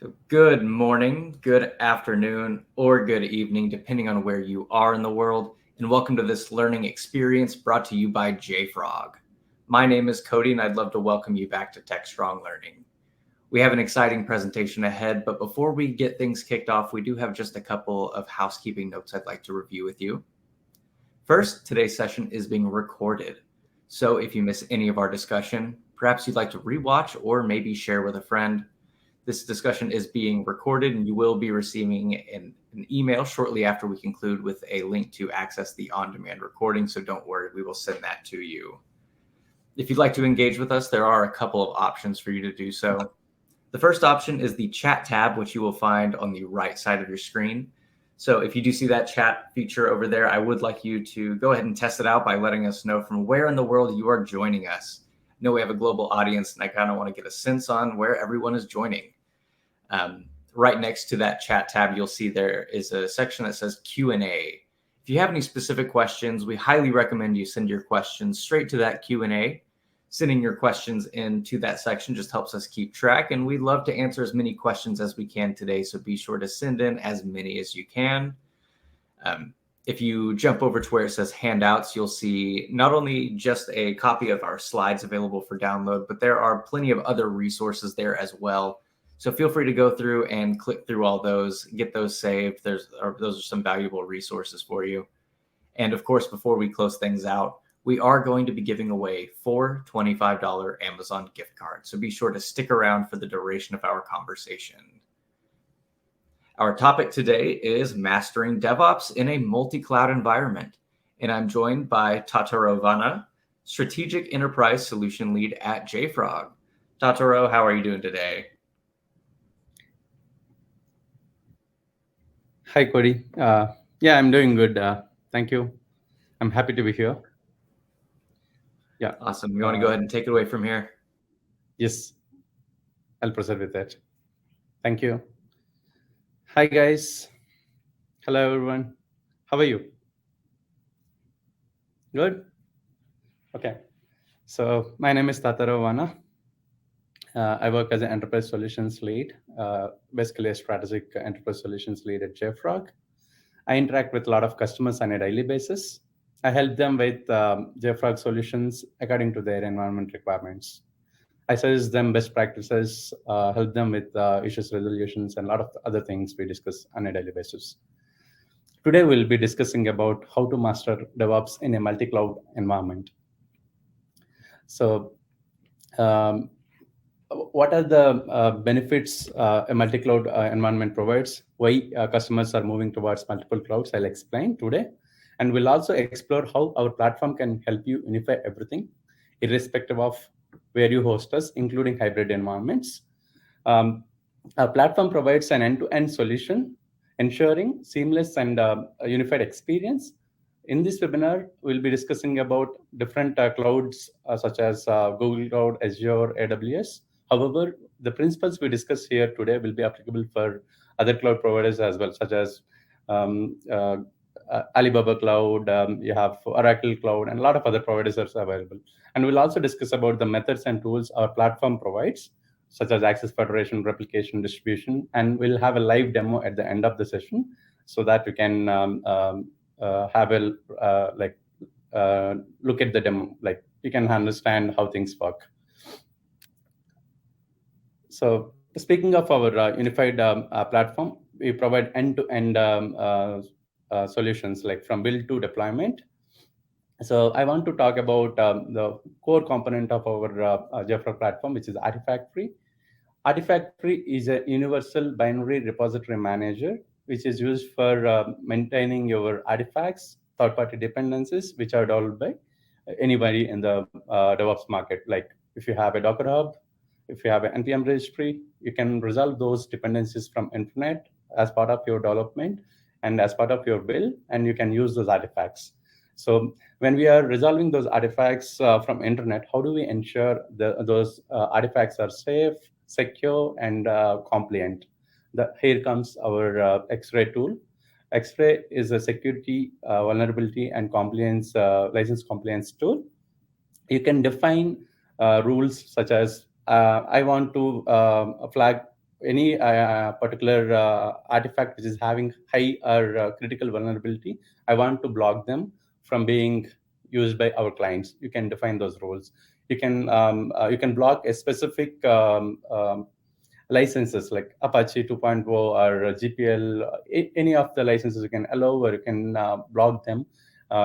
So good morning, good afternoon, or good evening, depending on where you are in the world, and welcome to this learning experience brought to you by JFrog. My name is Cody, and I'd love to welcome you back to Techstrong Learning. We have an exciting presentation ahead, but before we get things kicked off, we do have just a couple of housekeeping notes I'd like to review with you. First, today's session is being recorded. So if you miss any of our discussion, perhaps you'd like to rewatch or maybe share with a friend. This discussion is being recorded, and you will be receiving an email shortly after we conclude with a link to access the on-demand recording, so don't worry, we will send that to you. If you'd like to engage with us, there are a couple of options for you to do so. The first option is the chat tab, which you will find on the right side of your screen. So if you do see that chat feature over there, I would like you to go ahead and test it out by letting us know from where in the world you are joining us. I know we have a global audience, and I kind of want to get a sense on where everyone is joining. Right next to that chat tab, you'll see there is a section that says Q&A. If you have any specific questions, we highly recommend you send your questions straight to that Q&A. Sending your questions into that section just helps us keep track, and we'd love to answer as many questions as we can today, so be sure to send in as many as you can. If you jump over to where it says handouts, you'll see not only just a copy of our slides available for download, but there are plenty of other resources there as well. So feel free to go through and click through all those, get those saved. Those are some valuable resources for you. And of course, before we close things out, we are going to be giving away 4 $25 Amazon gift cards. So be sure to stick around for the duration of our conversation. Our topic today is mastering DevOps in a multi-cloud environment. And I'm joined by Tatarao Vana, Strategic Enterprise Solution Lead at JFrog. Tatarao, how are you doing today? Hi, Cody. Yeah, I'm doing good. Thank you. I'm happy to be here. Yeah. Awesome. You want to go ahead and take it away from here? Yes, I'll proceed with that. Thank you. Hi, guys. Hello, everyone. How are you? Good? Okay. So my name is Tatarao Vana. I work as an enterprise solutions lead, basically a strategic enterprise solutions lead at JFrog. I interact with a lot of customers on a daily basis. I help them with JFrog solutions according to their environment requirements. I suggest them best practices, help them with issues resolutions, and a lot of other things we discuss on a daily basis. Today, we'll be discussing about how to master DevOps in a multi-cloud environment. So, what are the benefits a multi-cloud environment provides? Why customers are moving towards multiple clouds? I'll explain today. And we'll also explore how our platform can help you unify everything, irrespective of where you host us, including hybrid environments. Our platform provides an end-to-end solution, ensuring seamless and unified experience. In this webinar, we'll be discussing about different clouds such as Google Cloud, Azure, AWS. However, the principles we discuss here today will be applicable for other cloud providers as well, such as Alibaba Cloud, you have Oracle Cloud, and a lot of other providers are available. And we'll also discuss about the methods and tools our platform provides, such as access federation, replication, distribution, and we'll have a live demo at the end of the session so that you can have a look at the demo, like you can understand how things work. So speaking of our unified platform, we provide end-to-end solutions, like from build to deployment. So I want to talk about the core component of our JFrog platform, which is Artifactory. Artifactory is a universal binary repository manager, which is used for maintaining your artifacts, third-party dependencies, which are developed by anybody in the DevOps market. Like if you have a Docker Hub, if you have an NPM registry, you can resolve those dependencies from internet as part of your development and as part of your build, and you can use those artifacts. So when we are resolving those artifacts from internet, how do we ensure those artifacts are safe, secure, and compliant? Here comes our X-Ray tool. X-Ray is a security, vulnerability, and compliance license compliance tool. You can define rules such as I want to flag any particular artifact which is having high or critical vulnerability, I want to block them from being used by our clients. You can define those roles. You can block a specific licenses like Apache 2.0 or GPL. Any of the licenses you can allow, or you can block them.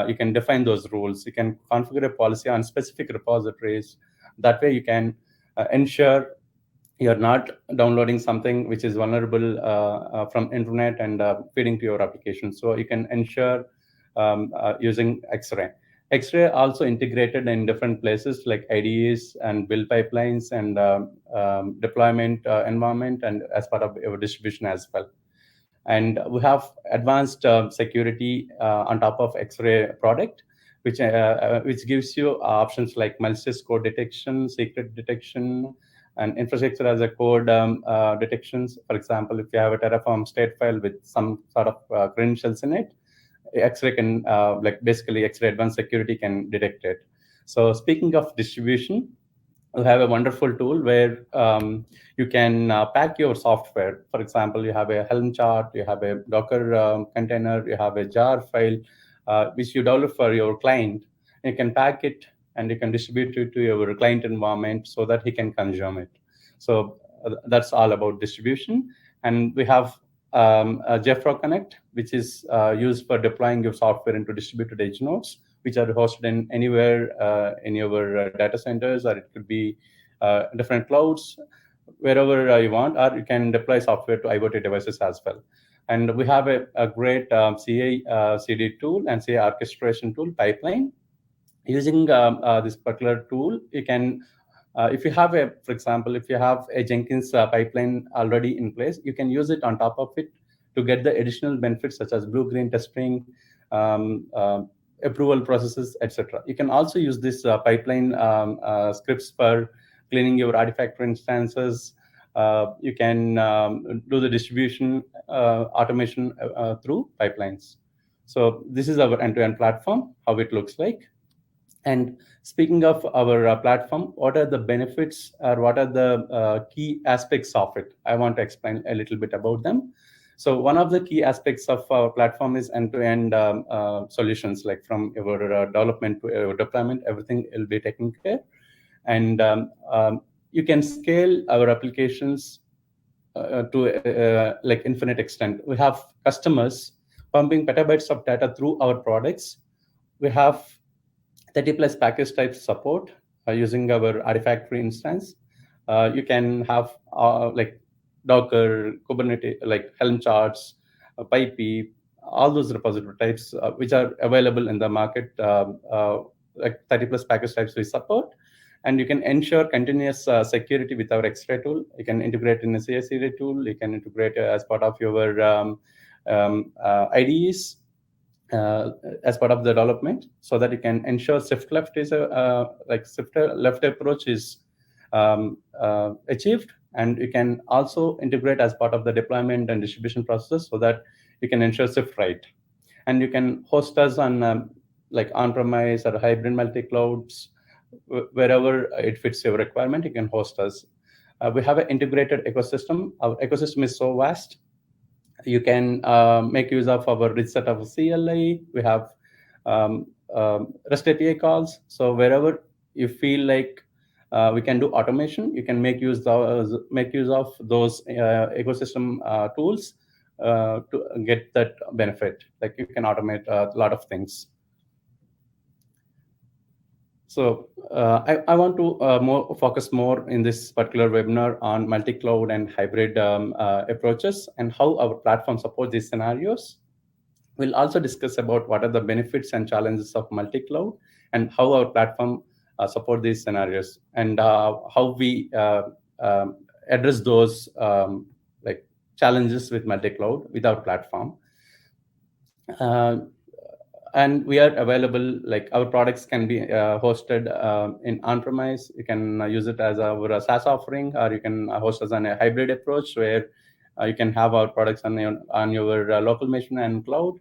You can define those rules. You can configure a policy on specific repositories. That way you can ensure you're not downloading something which is vulnerable from internet and feeding to your application. So you can ensure using X-ray. X-ray also integrated in different places like IDEs and build pipelines and deployment environment, and as part of our distribution as well. And we have advanced security on top of X-ray product, which gives you options like malicious code detection, secret detection, and infrastructure as a code detections. For example, if you have a Terraform state file with some sort of credentials in it, X-ray can basically X-ray advanced security can detect it. So speaking of distribution, you have a wonderful tool where you can pack your software. For example, you have a Helm chart, you have a Docker container, you have a jar file, which you develop for your client. You can pack it and you can distribute it to your client environment so that he can consume it. So that's all about distribution. And we have JFrog Connect, which is used for deploying your software into distributed edge nodes, which are hosted in anywhere in your data centers, or it could be different clouds, wherever you want, or you can deploy software to IoT devices as well. And we have a great CI/CD tool and CI orchestration tool pipeline. Using this particular tool, you can, if you have for example, if you have a Jenkins pipeline already in place, you can use it on top of it to get the additional benefits such as blue-green testing, approval processes, etc. You can also use this pipeline scripts for cleaning your artifact instances. You can do the distribution automation through pipelines. So this is our end-to-end platform, how it looks like. And speaking of our platform, what are the benefits or what are the key aspects of it? I want to explain a little bit about them. So one of the key aspects of our platform is end-to-end solutions, like from our development to our deployment, everything will be taken care. And you can scale our applications to like infinite extent. We have customers pumping petabytes of data through our products. We have 30 plus package type support using our artifact-free instance. You can have like Docker, Kubernetes, like Helm charts, Pipey, all those repository types which are available in the market, like 30 plus package types we support. And you can ensure continuous security with our X-ray tool. You can integrate in a CI/CD tool. You can integrate as part of your IDEs. As part of the development, so that you can ensure shift left is like shift left approach is achieved, and you can also integrate as part of the deployment and distribution process, so that you can ensure shift right. And you can host us on like on-premise or hybrid multi-clouds, wherever it fits your requirement. You can host us. We have an integrated ecosystem. Our ecosystem is so vast. You can make use of our rich set of CLI. We have REST API calls. So wherever you feel like we can do automation, you can make use of those ecosystem tools to get that benefit. Like you can automate a lot of things. So I want to focus more in this particular webinar on multi-cloud and hybrid approaches and how our platform supports these scenarios. We'll also discuss about what are the benefits and challenges of multi-cloud and how our platform support these scenarios, and how we address those like challenges with multi-cloud with our platform. And we are available, like our products can be hosted in on-premise. You can use it as our SaaS offering, or you can host us on a hybrid approach where you can have our products on your local machine and cloud,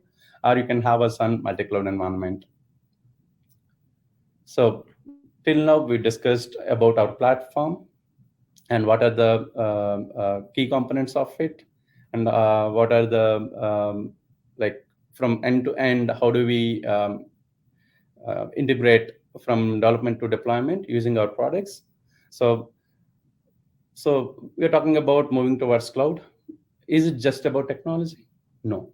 or you can have us on multi-cloud environment. So till now we discussed about our platform. and what are the key components of it, and what are the like from end to end, how do we integrate from development to deployment using our products. So we're talking about moving towards cloud. Is it just about technology? No,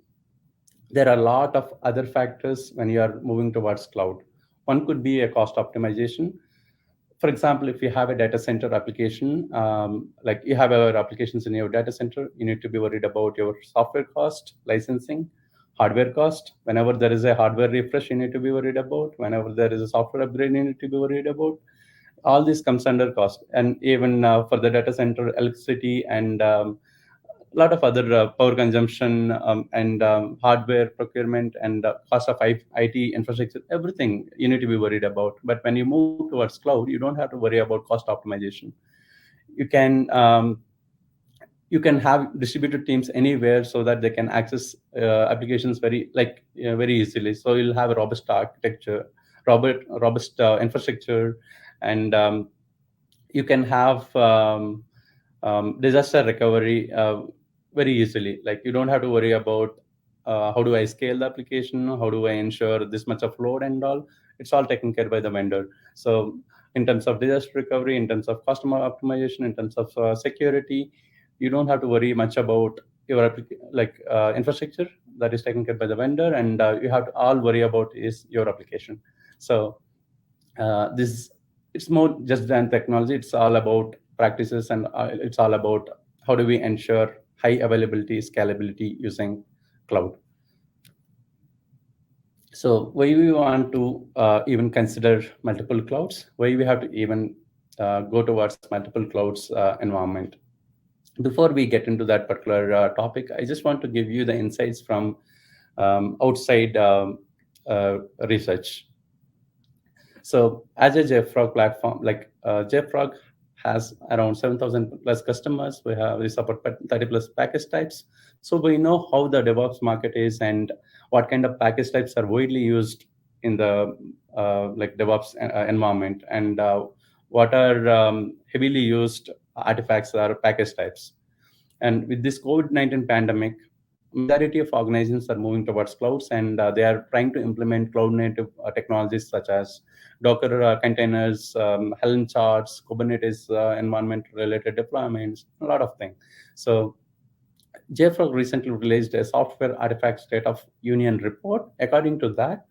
there are a lot of other factors when you are moving towards cloud. One could be a cost optimization. For example, if you have a data center application, like you have our applications in your data center, you need to be worried about your software cost, licensing, hardware cost. Whenever there is a hardware refresh, you need to be worried about. Whenever there is a software upgrade, you need to be worried about. All this comes under cost. And even for the data center, electricity and a lot of other power consumption and hardware procurement and cost of IT infrastructure, everything you need to be worried about. But when you move towards cloud, you don't have to worry about cost optimization. You can you can have distributed teams anywhere so that they can access applications very easily. So you'll have a robust architecture, robust infrastructure, and you can have disaster recovery very easily. Like you don't have to worry about how do I scale the application, how do I ensure this much of load and all. It's all taken care by the vendor. So in terms of disaster recovery, in terms of customer optimization, in terms of security, you don't have to worry much about your infrastructure that is taken care by the vendor, and you have to all worry about is your application. So this it's more just than technology. It's all about practices, and it's all about how do we ensure high availability, scalability using cloud. So why we want to even consider multiple clouds, why we have to even go towards multiple clouds environment. Before we get into that particular topic, I just want to give you the insights from outside research. So as a JFrog platform, JFrog has around 7,000 plus customers. We support 30 plus package types. So we know how the DevOps market is and what kind of package types are widely used in the DevOps environment, and what are heavily used artifacts or package types. And with this COVID-19 pandemic, majority of organizations are moving towards clouds, and they are trying to implement cloud native technologies such as Docker containers, Helm charts, Kubernetes environment related deployments, a lot of things. So JFrog recently released a software artifact state of union report. According to that,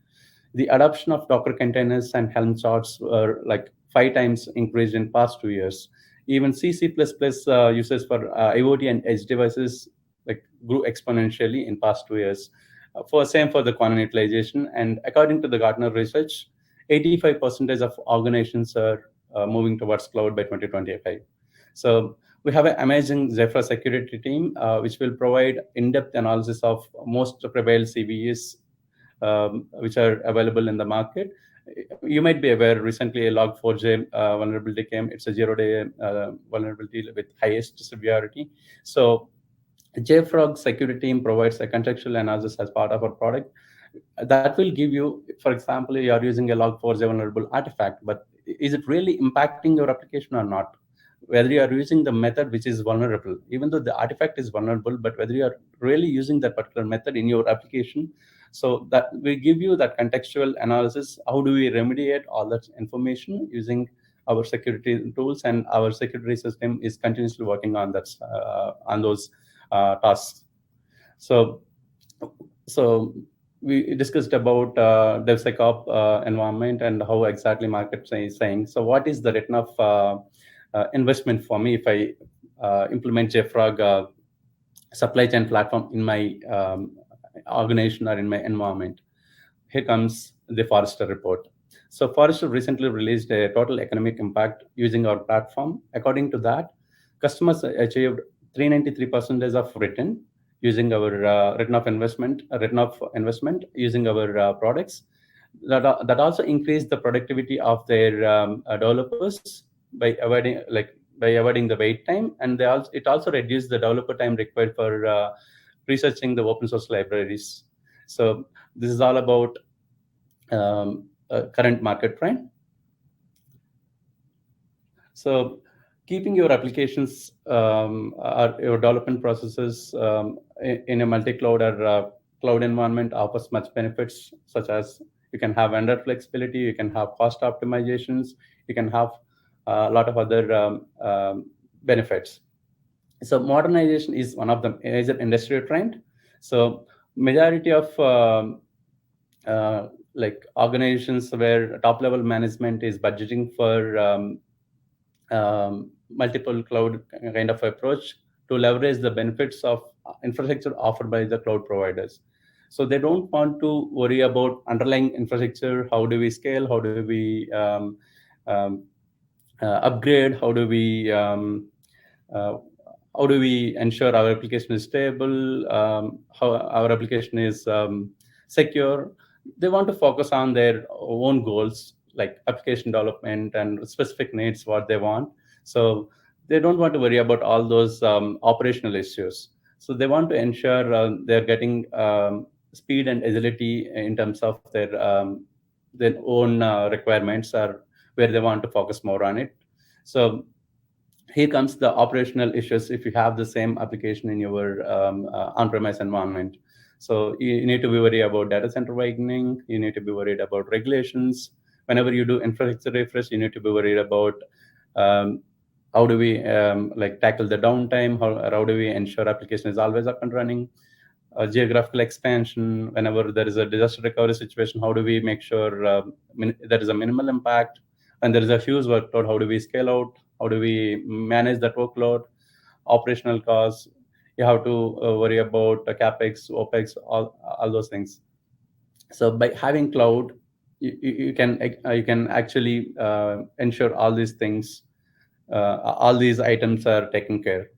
the adoption of Docker containers and Helm charts were like 5 times increased in past 2 years. Even C++ uses for IoT and edge devices like grew exponentially in past 2 years. For same for the quantum utilization. And according to the Gartner research, 85% of organizations are moving towards cloud by 2025. So we have an amazing Zephyr security team, which will provide in-depth analysis of most prevailed CVEs which are available in the market. You might be aware recently a log4j vulnerability came. It's a 0-day vulnerability with highest severity. So JFrog security team provides a contextual analysis as part of our product that will give you, for example, you are using a log4j vulnerable artifact, but is it really impacting your application or not? Whether you are using the method which is vulnerable, even though the artifact is vulnerable, but whether you are really using that particular method in your application. So that will give you that contextual analysis. How do we remediate all that information using our security tools? And our security system is continuously working on that on those tasks. So we discussed about DevSecOps environment and how exactly market is saying. So what is the return of investment for me if I implement JFrog supply chain platform in my organization or in my environment? Here comes the Forrester report. So Forrester recently released a total economic impact using our platform. According to that, customers achieved 393% of return using our return of investment using our products. That also increased the productivity of their developers by avoiding the wait time, and it also reduced the developer time required for researching the open source libraries. So this is all about current market trend. So keeping your applications or your development processes in a multi-cloud or cloud environment offers much benefits, such as you can have vendor flexibility, you can have cost optimizations, you can have a lot of other benefits. So modernization is one of the major industry trend. So majority of like organizations where top level management is budgeting for multiple cloud kind of approach to leverage the benefits of infrastructure offered by the cloud providers. So they don't want to worry about underlying infrastructure. How do we scale? How do we um, upgrade? Uh, how do we ensure our application is stable? How our application is secure? They want to focus on their own goals, like application development and specific needs, what they want. So they don't want to worry about all those operational issues. So they want to ensure they're getting speed and agility in terms of their own requirements, or where they want to focus more on it. So here comes the operational issues if you have the same application in your on-premise environment. So you need to be worried about data center widening, you need to be worried about regulations. Whenever you do infrastructure refresh, you need to be worried about um, how do we like tackle the downtime, how do we ensure application is always up and running. Geographical expansion, whenever there is a disaster recovery situation, how do we make sure there is a minimal impact? And there is a huge workload, how do we scale out? How do we manage that workload? Operational costs, you have to worry about capex, opex, all those things. So by having cloud, you can actually ensure all these things, all these items are taken care.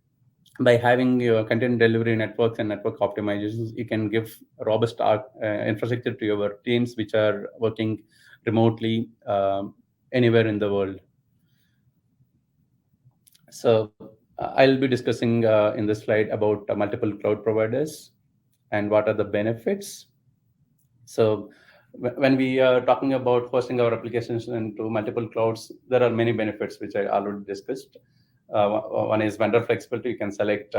By having your content delivery networks and network optimizations, you can give robust infrastructure to your teams which are working remotely anywhere in the world. So I'll be discussing in this slide about multiple cloud providers and what are the benefits. So when we are talking about hosting our applications into multiple clouds, there are many benefits which I already discussed. One is vendor flexibility. You can select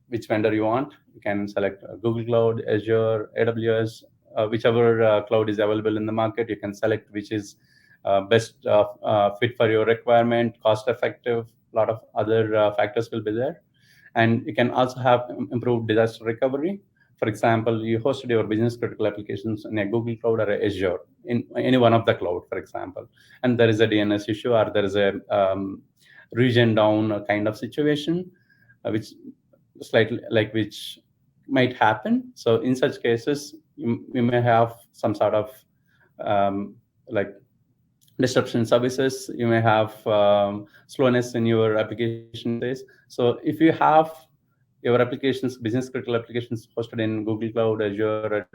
which vendor you want. You can select Google Cloud, Azure, AWS, whichever cloud is available in the market. You can select which is best fit for your requirement, cost effective. A lot of other factors will be there. And you can also have improved disaster recovery. For example, you hosted your business critical applications in a Google Cloud or a Azure, in any one of the cloud, for example, and there is a DNS issue, or there is a region down kind of situation, which slightly like which might happen. So in such cases, you may have some sort of like disruption services. You may have slowness in your application space. So if you have your applications, business critical applications hosted in Google Cloud, Azure,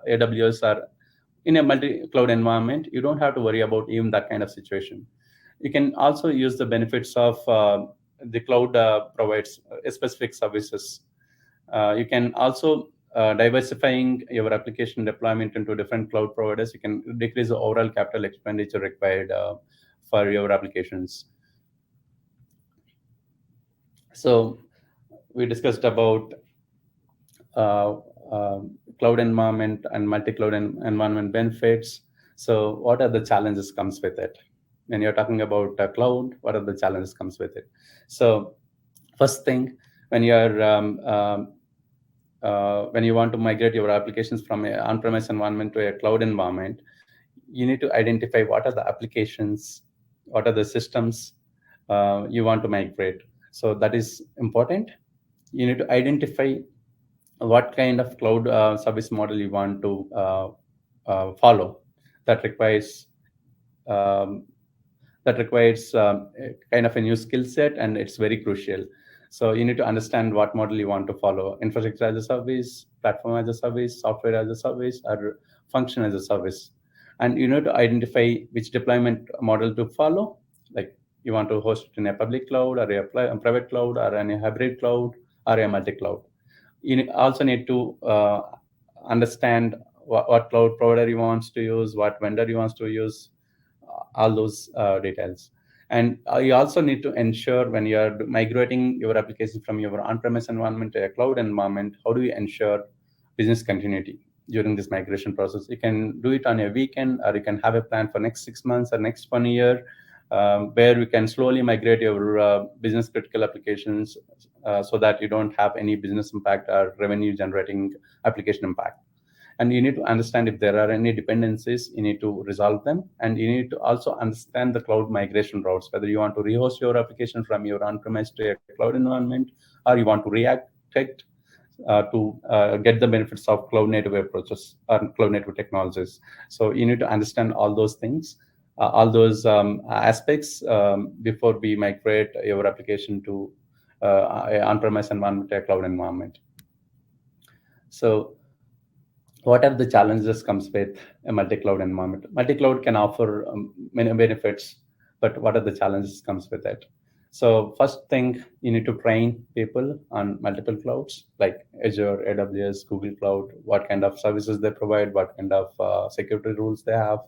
AWS, or in a multi-cloud environment, you don't have to worry about even that kind of situation. You can also use the benefits of the cloud provides specific services. You can also diversifying your application deployment into different cloud providers. You can decrease the overall capital expenditure required for your applications. So we discussed about cloud environment and multi-cloud environment benefits. So what are the challenges comes with it? When you're talking about cloud, what are the challenges comes with it? So first thing, when you want to migrate your applications from an on-premise environment to a cloud environment, you need to identify what are the applications, what are the systems you want to migrate. So that is important. You need to identify what kind of cloud service model you want to follow. That requires kind of a new skill set, and it's very crucial. So you need to understand what model you want to follow: infrastructure as a service, platform as a service, software as a service, or function as a service. And you need to identify which deployment model to follow. Like, you want to host it in a public cloud, or a private cloud, or in a hybrid cloud, or a multi-cloud. You also need to understand what cloud provider you want to use, what vendor you want to use, all those details. And you also need to ensure when you are migrating your application from your on-premise environment to a cloud environment, how do you ensure business continuity during this migration process? You can do it on a weekend, or you can have a plan for next 6 months or next 1 year, where we can slowly migrate your business critical applications so that you don't have any business impact or revenue generating application impact. And you need to understand if there are any dependencies, you need to resolve them. And you need to also understand the cloud migration routes, whether you want to rehost your application from your on-premise to a cloud environment, or you want to rearchitect to get the benefits of cloud native approaches or cloud native technologies. So you need to understand all those things, all those aspects before we migrate your application to an on-premise environment to a cloud environment. So what are the challenges comes with a multi-cloud environment? Multi-cloud can offer many benefits, but what are the challenges comes with it? So first thing, you need to train people on multiple clouds like Azure, AWS, Google Cloud, what kind of services they provide, what kind of security rules they have.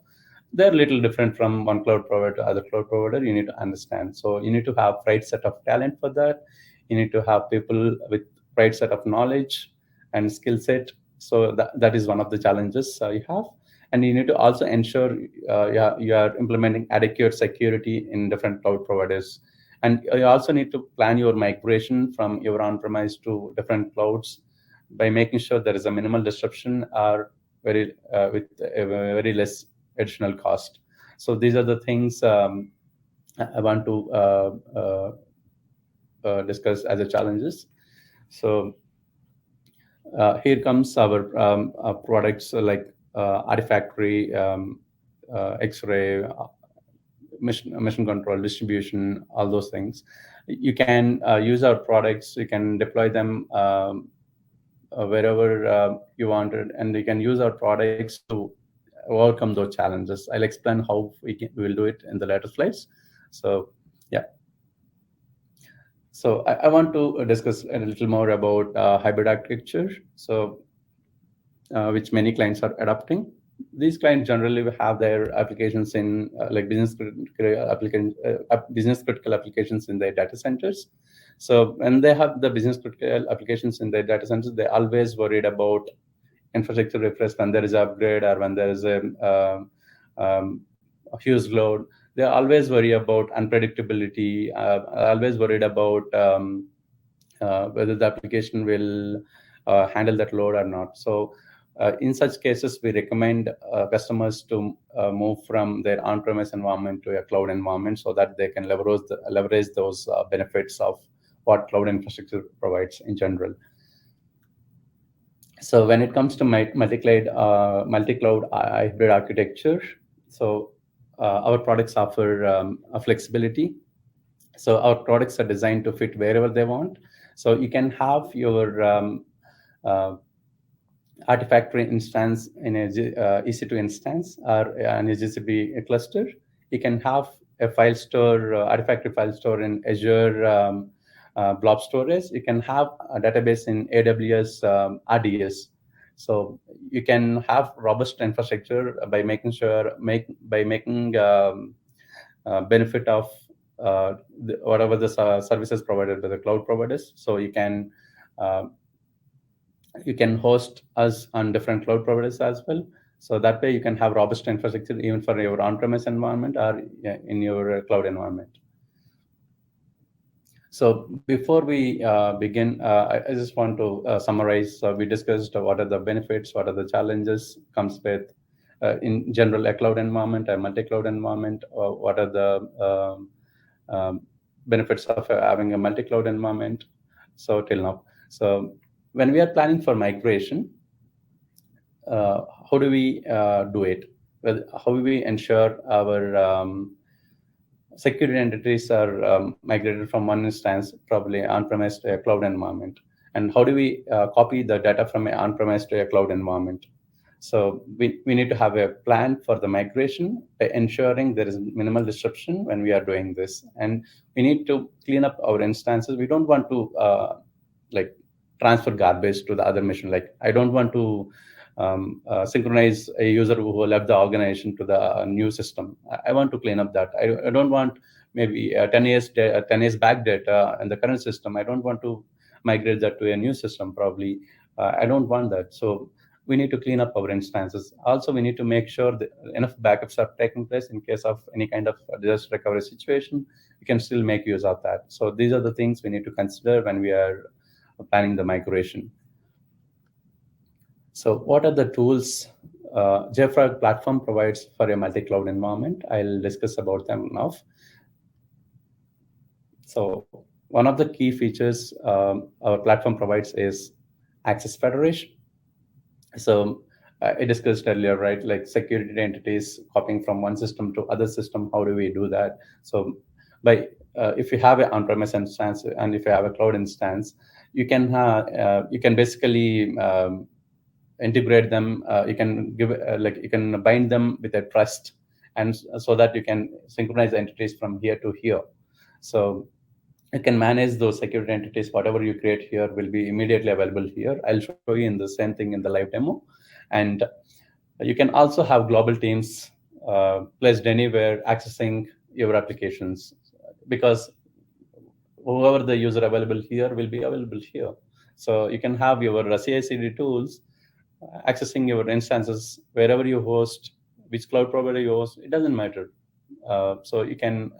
They're a little different from one cloud provider to other cloud provider. You need to understand. So you need to have right set of talent for that. You need to have people with right set of knowledge and skill set. So that is one of the challenges you have. And you need to also ensure you are implementing adequate security in different cloud providers. And you also need to plan your migration from your on-premise to different clouds by making sure there is a minimal disruption or with a very less additional cost. So these are the things I want to discuss as a challenges. So here comes our products like Artifactory, X-Ray, mission control, distribution, all those things. You can use our products. You can deploy them wherever you wanted, and you can use our products to overcome those challenges. I'll explain how we will do it in the later slides. So yeah. So I want to discuss a little more about hybrid architecture, so which many clients are adopting. These clients generally have their applications in like business critical applications in their data centers. So when they have the business critical applications in their data centers, they're always worried about infrastructure refresh when there is an upgrade or when there is a huge load. They always worry about unpredictability, always worried about whether the application will handle that load or not. So in such cases, we recommend customers to move from their on-premise environment to a cloud environment so that they can leverage those benefits of what cloud infrastructure provides in general. So when it comes to multi-cloud hybrid architecture, so our products offer a flexibility. So our products are designed to fit wherever they want. So you can have your Artifactory instance in a EC2 instance or an GCP cluster. You can have a file store, Artifactory file store in Azure blob storage. You can have a database in AWS RDS. So you can have robust infrastructure by making benefit of whatever the services provided by the cloud providers. So you can host us on different cloud providers as well. So that way you can have robust infrastructure even for your on-premise environment or in your cloud environment. So before we begin, I just want to summarize. We discussed what are the benefits, what are the challenges comes with, in general, a cloud environment, a multi-cloud environment, what are the benefits of having a multi-cloud environment. So till now. So when we are planning for migration, how do we do it? Well, how do we ensure our security entities are migrated from one instance, probably on-premise to a cloud environment? And how do we copy the data from an on-premise to a cloud environment? So we need to have a plan for the migration, ensuring there is minimal disruption when we are doing this. And we need to clean up our instances. We don't want to like transfer garbage to the other machine. Like I don't want to synchronize a user who left the organization to the new system. I want to clean up that. I don't want maybe 10 years back data in the current system. I don't want to migrate that to a new system probably. I don't want that. So we need to clean up our instances. Also, we need to make sure that enough backups are taking place in case of any kind of disaster recovery situation. We can still make use of that. So these are the things we need to consider when we are planning the migration. So what are the tools JFrog platform provides for a multi-cloud environment? I'll discuss about them now. So one of the key features our platform provides is access federation. So I discussed earlier, right? Like security entities copying from one system to other system. How do we do that? So by if you have an on-premise instance and if you have a cloud instance, you can basically integrate them. You can give you can bind them with a trust, and so that you can synchronize entities from here to here. So you can manage those security entities. Whatever you create here will be immediately available here. I'll show you in the same thing in the live demo. And you can also have global teams placed anywhere accessing your applications, because whoever the user available here will be available here. So you can have your CI/CD tools accessing your instances wherever you host, which cloud provider you host, it doesn't matter. So you can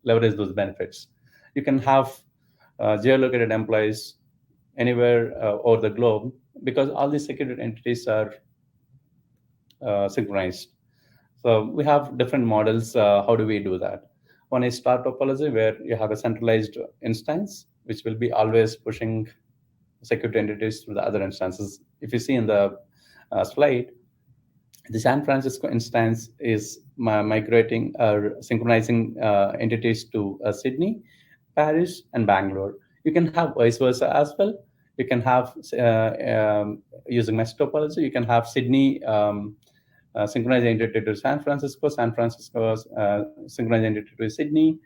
leverage those benefits. You can have geolocated employees anywhere over the globe, because all these security entities are synchronized. So we have different models. How do we do that? One is star topology, where you have a centralized instance, which will be always pushing security entities to the other instances. If you see in the slide, the San Francisco instance is migrating or synchronizing entities to Sydney, Paris, and Bangalore. You can have vice versa as well. You can have, using mesh topology, you can have Sydney synchronized entity to San Francisco, San Francisco synchronized entity to Sydney.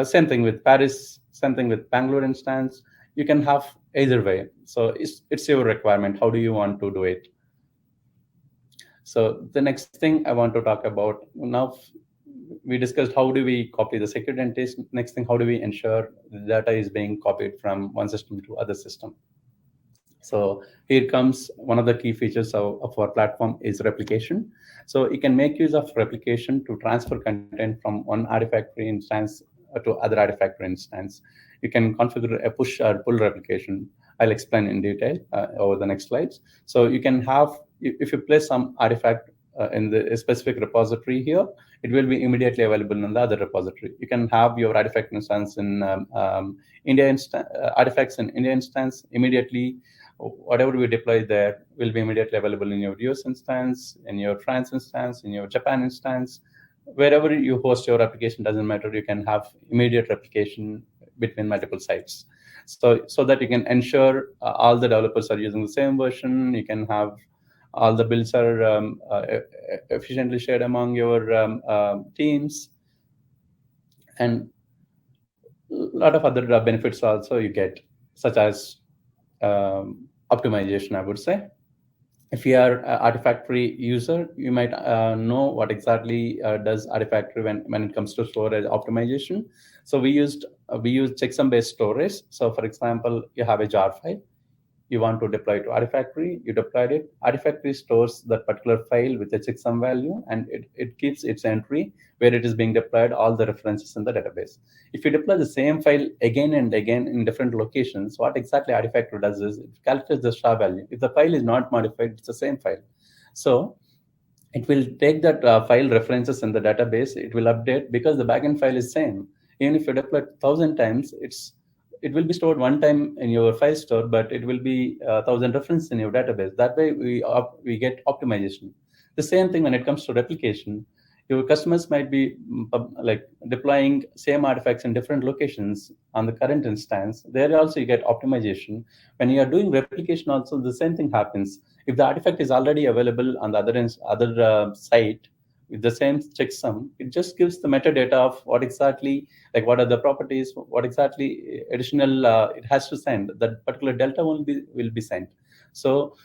Same thing with Paris, same thing with Bangalore instance. You can have either way. So it's your requirement. How do you want to do it? So the next thing I want to talk about now, we discussed how do we copy the security entities. Next thing, how do we ensure the data is being copied from one system to other system? So here comes one of the key features of our platform is replication. So you can make use of replication to transfer content from one Artifactory instance to other Artifactory instance. You can configure a push or pull replication. I'll explain in detail over the next slides. So you can have, if you place some artifact in the specific repository here, it will be immediately available in the other repository. You can have your artifact instance in India artifacts in India instance immediately. Whatever we deploy there will be immediately available in your US instance, in your France instance, in your Japan instance. Wherever you host your application, doesn't matter. You can have immediate replication between multiple sites. So that you can ensure all the developers are using the same version. You can have all the builds are efficiently shared among your teams, and a lot of other benefits also you get, such as optimization, I would say. If you are an Artifactory user, you might know what exactly does Artifactory when it comes to storage optimization. So we use checksum-based storage. So for example, you have a jar file. You want to deploy to Artifactory, you deployed it. Artifactory stores that particular file with a checksum value, and it keeps its entry where it is being deployed, all the references in the database. If you deploy the same file again and again in different locations, what exactly Artifactory does is it calculates the star value. If the file is not modified, it's the same file. So it will take that file references in the database, it will update, because the backend file is same. Even if you deploy 1,000 times, it will be stored one time in your file store, but it will be 1,000 references in your database. That way we get optimization. The same thing when it comes to replication. Your customers might be like deploying same artifacts in different locations on the current instance. There also you get optimization. When you are doing replication also, the same thing happens. If the artifact is already available on the other site with the same checksum, it just gives the metadata of what exactly, like what are the properties, what exactly additional it has to send. That particular delta will be sent. So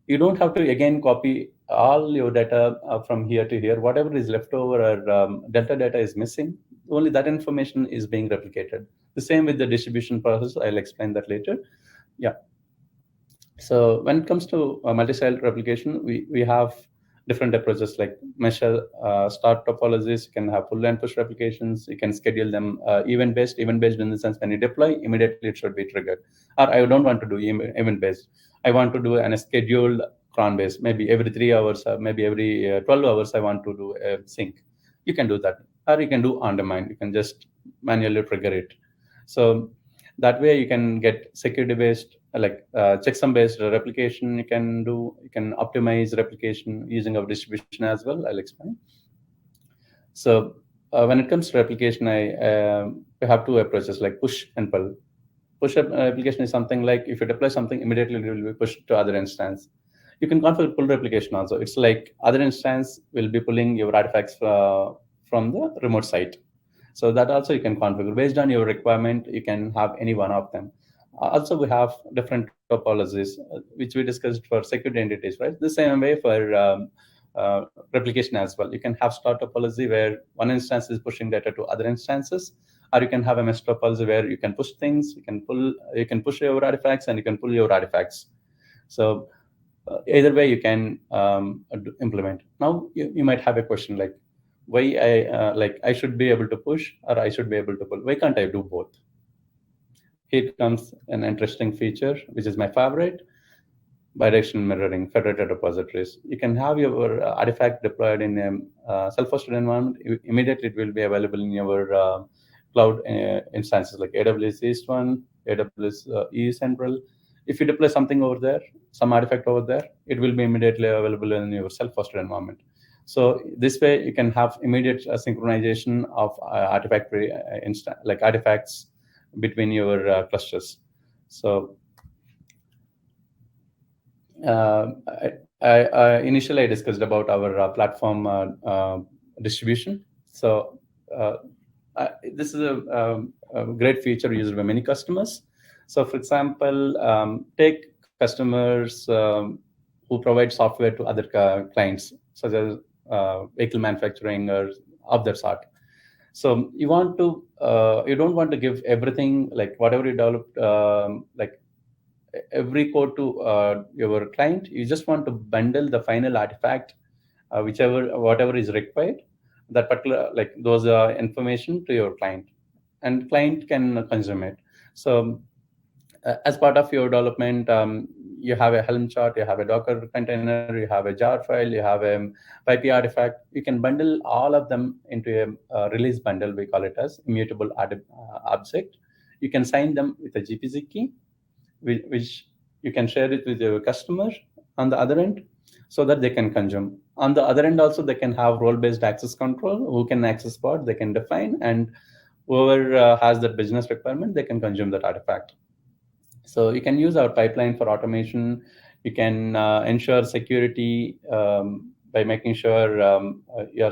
you don't have to again copy all your data from here to here. Whatever is left over or delta data is missing, only that information is being replicated. The same with the distribution process. I'll explain that later. Yeah. So when it comes to multi-site replication, we have different approaches like measure start topologies. You can have pull and push replications. You can schedule them event-based. Event-based in the sense when you deploy, immediately it should be triggered. Or I don't want to do event-based. I want to do a scheduled cron-based. Maybe every 3 hours, maybe every 12 hours, I want to do a sync. You can do that. Or you can do on-demand. You can just manually trigger it. So that way you can get security based like checksum based replication. You can optimize replication using our distribution as well. I'll explain. So when it comes to replication, we have two approaches like push and pull. Push replication is something like if you deploy something, immediately it will be pushed to other instance. You can configure pull replication also. It's like other instance will be pulling your artifacts from the remote site. So that also you can configure based on your requirement. You can have any one of them. Also, we have different topologies, which we discussed for security entities, right? The same way for replication as well. You can have star topology where one instance is pushing data to other instances, or you can have a mesh topology where you can push things, you can push your artifacts, and you can pull your artifacts. So either way you can implement. Now you might have a question like, why I should be able to push or I should be able to pull. Why can't I do both? Here comes an interesting feature, which is my favorite: bidirectional mirroring, federated repositories. You can have your artifact deployed in a self-hosted environment. Immediately, it will be available in your cloud instances like AWS East One, AWS EU Central. If you deploy something over there, some artifact over there, it will be immediately available in your self-hosted environment. So this way, you can have immediate synchronization of artifact like artifacts between your clusters. So initially I discussed about our platform distribution. So this is a great feature used by many customers. So for example, take customers who provide software to other clients, such as vehicle manufacturing or of that sort. So you don't want to give everything, like whatever you developed, like every code to your client. You just want to bundle the final artifact, whatever is required, that particular, like those information to your client, and client can consume it. So as part of your development, you have a Helm chart, you have a Docker container, you have a jar file, you have a IP artifact. You can bundle all of them into a release bundle. We call it as immutable object. You can sign them with a GPG key, which you can share it with your customer on the other end, so that they can consume. On the other end also, they can have role-based access control. Who can access what, they can define, and whoever has that business requirement, they can consume that artifact. So you can use our pipeline for automation. You can ensure security by making sure you're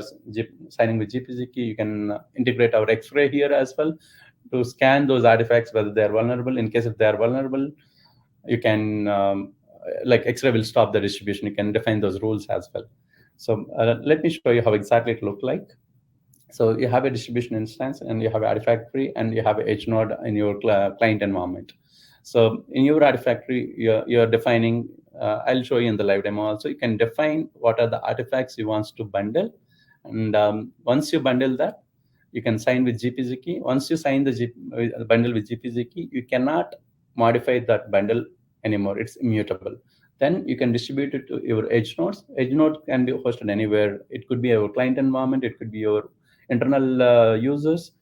signing with GPG key. You can integrate our X-ray here as well to scan those artifacts, whether they're vulnerable. In case if they're vulnerable, you can, like X-ray will stop the distribution. You can define those rules as well. So let me show you how exactly it looked like. So you have a distribution instance, and you have artifact tree, and you have an edge node in your client environment. So in your artifact tree, you're defining, I'll show you in the live demo also, you can define what are the artifacts you want to bundle. And once you bundle that, you can sign with GPG key. Once you sign the bundle with GPG key, you cannot modify that bundle anymore. It's immutable. Then you can distribute it to your edge nodes. Edge node can be hosted anywhere. It could be your client environment. It could be your internal users.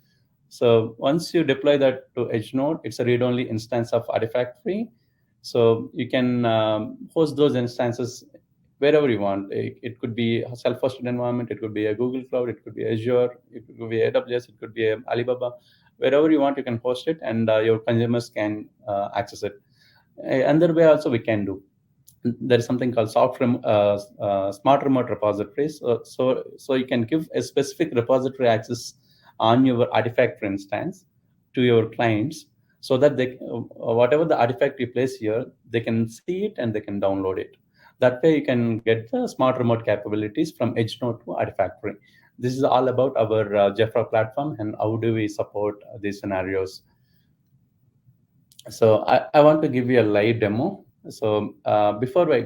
So once you deploy that to edge node, it's a read-only instance of artifact tree. So you can host those instances wherever you want. It could be a self-hosted environment. It could be a Google Cloud. It could be Azure. It could be AWS. It could be Alibaba. Wherever you want, you can host it, and your consumers can access it. Another way also we can do, there is something called smart remote repositories. So you can give a specific repository access on your artifact, for instance, to your clients, so that they, whatever the artifact you place here, they can see it and they can download it. That way you can get the smart remote capabilities from edge node to artifact tree. This is all about our JFrog platform and how do we support these scenarios. So I want to give you a live demo. So before I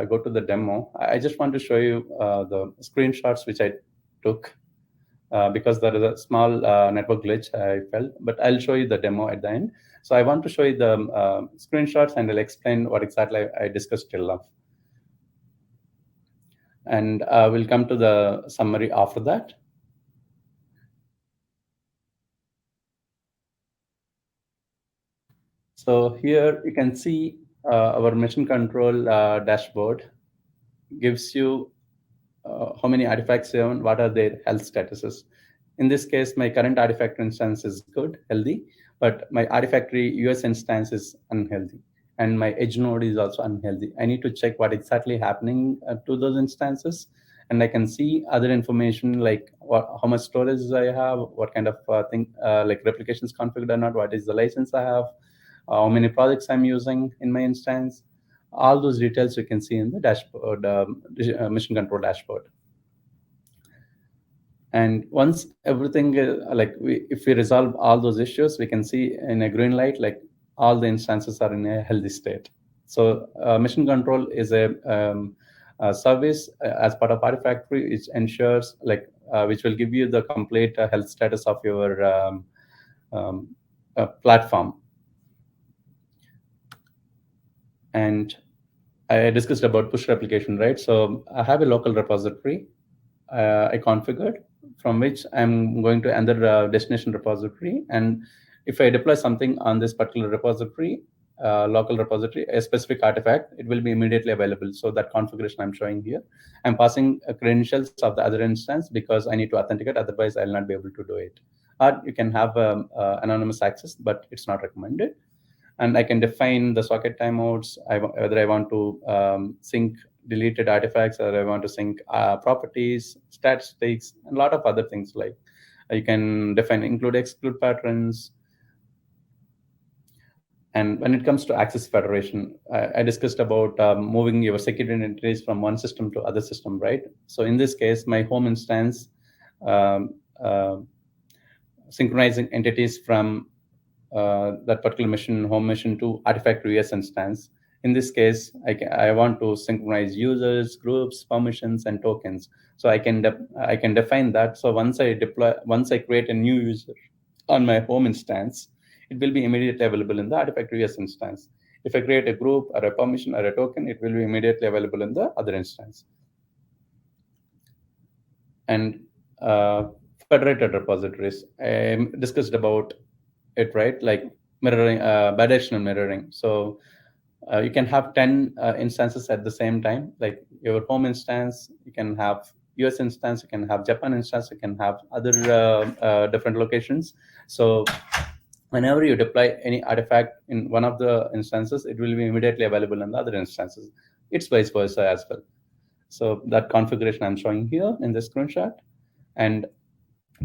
go to the demo, I just want to show you the screenshots which I took because there is a small network glitch I felt, but I'll show you the demo at the end. So I want to show you the screenshots and I'll explain what exactly I discussed till now. And we'll come to the summary after that. So here you can see our mission control dashboard gives you how many artifacts you have, what are their health statuses. In this case, my current artifact instance is good, healthy, but my artifactory US instance is unhealthy. And my edge node is also unhealthy. I need to check what exactly happening to those instances. And I can see other information like how much storage I have, what kind of thing, like replications configured or not, what is the license I have, how many projects I'm using in my instance. All those details you can see in the dashboard, mission control dashboard. And once everything, if we resolve all those issues, we can see in a green light, like all the instances are in a healthy state. So mission control is a service as part of Artifactory, which ensures which will give you the complete health status of your platform. And I discussed about push replication, right? So I have a local repository I configured from which I'm going to enter a destination repository. And if I deploy something on this particular repository, local repository, a specific artifact, it will be immediately available. So that configuration I'm showing here, I'm passing credentials of the other instance because I need to authenticate. Otherwise, I'll not be able to do it. Or you can have anonymous access, but it's not recommended. And I can define the socket timeouts, whether I want to sync deleted artifacts or I want to sync properties, statistics, and a lot of other things like you can define include, exclude patterns. And when it comes to access federation, I discussed about moving your security entities from one system to other system, right? So in this case, my home instance, um, uh, synchronizing entities from that particular mission, home mission, to Artifactory US instance. In this case, I want to synchronize users, groups, permissions, and tokens. So I can define that. So once I create a new user on my home instance, it will be immediately available in the Artifactory US instance. If I create a group or a permission or a token, it will be immediately available in the other instance. And federated repositories, I discussed about it, right? Like mirroring, bidirectional mirroring. So you can have 10 instances at the same time, like your home instance, you can have US instance, you can have Japan instance, you can have other different locations. So whenever you deploy any artifact in one of the instances, it will be immediately available in the other instances. It's vice versa as well. So that configuration I'm showing here in the screenshot. And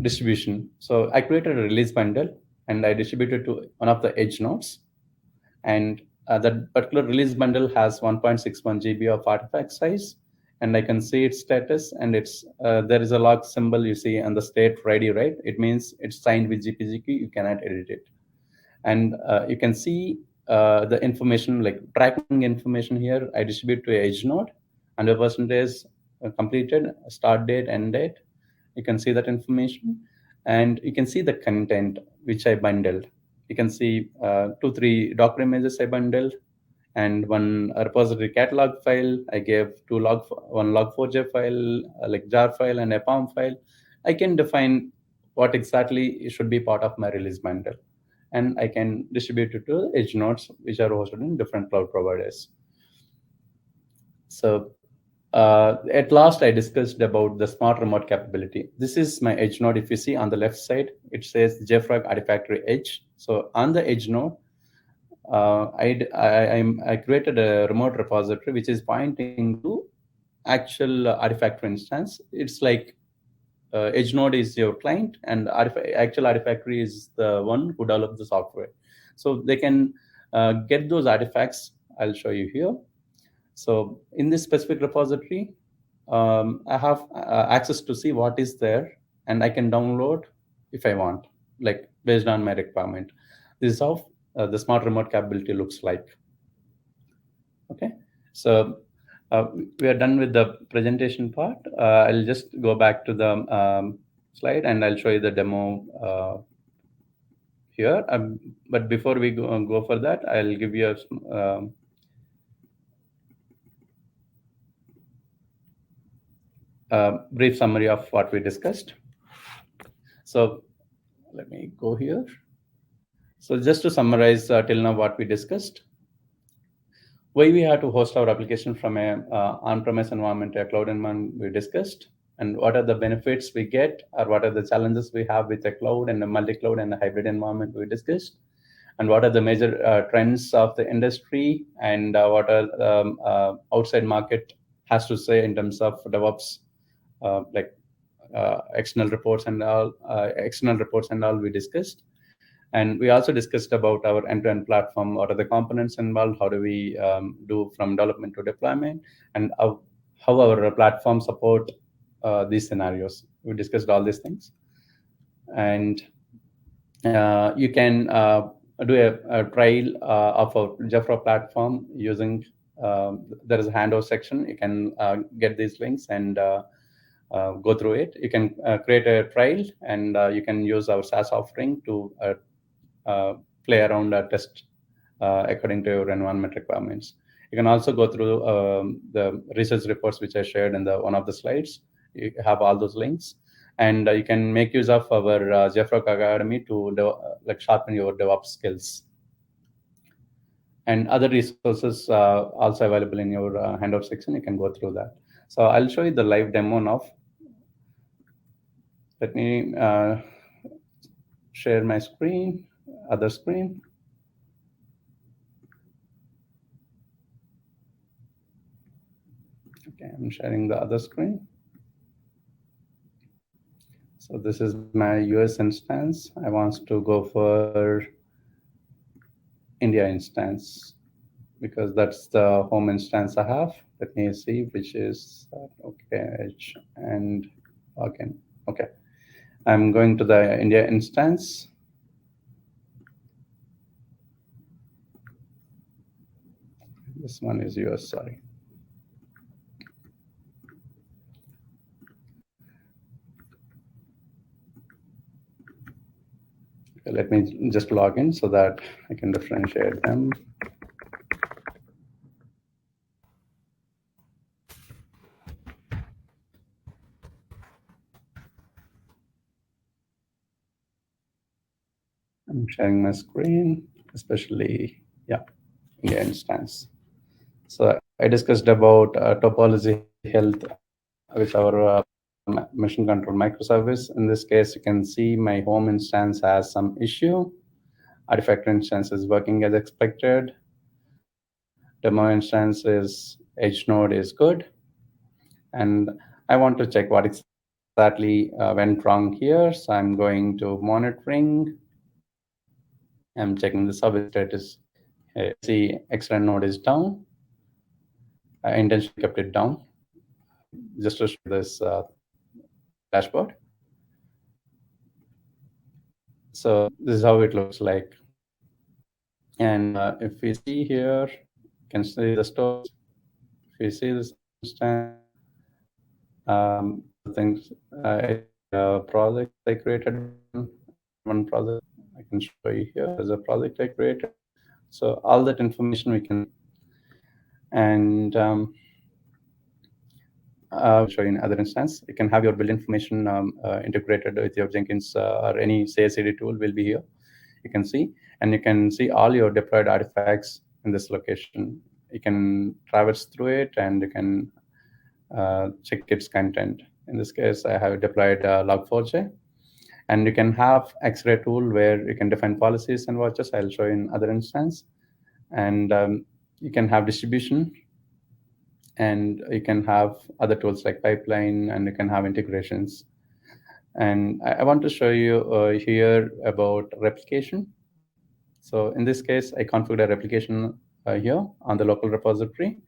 distribution. So I created a release bundle and I distributed to one of the edge nodes. And that particular release bundle has 1.61 GB of artifact size. And I can see its status, and it's there is a log symbol you see on the state ready, right? It means it's signed with GPG key. You cannot edit it. And you can see the information, like tracking information here. I distribute to edge node, 100% completed, start date, end date. You can see that information, and you can see the content which I bundled. You can see 2-3 Docker images I bundled, and one repository catalog file. I gave one log4j file, like jar file, and a POM file. I can define what exactly should be part of my release bundle, and I can distribute it to edge nodes which are hosted in different cloud providers. So at last, I discussed about the smart remote capability. This is my edge node. If you see on the left side, it says JFrog Artifactory Edge. So on the edge node, I created a remote repository which is pointing to actual Artifactory instance. It's like edge node is your client, and actual Artifactory is the one who developed the software. So they can get those artifacts. I'll show you here. So in this specific repository, I have access to see what is there, and I can download if I want, like based on my requirement. This is how the smart remote capability looks like. Okay, so we are done with the presentation part. I'll just go back to the slide, and I'll show you the demo here. But before we go for that, I'll give you a brief summary of what we discussed. So let me go here. So just to summarize till now what we discussed, why we have to host our application from a on-premise environment to a cloud environment we discussed, and what are the benefits we get, or what are the challenges we have with a cloud and a multi-cloud and a hybrid environment we discussed, and what are the major trends of the industry, and what are outside market has to say in terms of DevOps, like external reports and all we discussed. And we also discussed about our end-to-end platform. What are the components involved? How do we do from development to deployment? And how our platform support these scenarios. We discussed all these things. And you can do a trial of a JFrog platform using, there is a handout section. You can get these links and go through it. You can create a trial, and you can use our SaaS offering to play around a test according to your environment requirements. You can also go through the research reports which I shared in one of the slides. You have all those links, and you can make use of our JFrog Academy to like sharpen your DevOps skills. And other resources also available in your handout section. You can go through that. So I'll show you the live demo now. Let me share my screen, other screen. Okay, I'm sharing the other screen. So this is my US instance. I want to go for India instance because that's the home instance I have. Let me see which is okay and again. Okay, I'm going to the India instance. This one is US, sorry. Okay, let me just log in so that I can differentiate them. I'm sharing my screen, especially, yeah, India instance. So I discussed about topology health with our mission control microservice. In this case, you can see my home instance has some issue. Artifact instance is working as expected. Demo instance is edge node is good. And I want to check what exactly went wrong here. So I'm going to monitoring. I'm checking the service status. See, external node is down. I intentionally kept it down just to show this dashboard. So this is how it looks like. And if we see here, you can see the stores. If you see this instance, things, project I created, one project I can show you here as a project I created. So all that information we can, and show you in other instance. You can have your build information integrated with your Jenkins or any CI/CD tool will be here. You can see, and you can see all your deployed artifacts in this location. You can traverse through it, and you can check its content. In this case, I have deployed Log4j, and you can have X-ray tool where you can define policies and watches. I'll show you in other instance, and you can have distribution, and you can have other tools like pipeline, and you can have integrations. And I want to show you here about replication. So in this case, I configured a replication here on the local repository.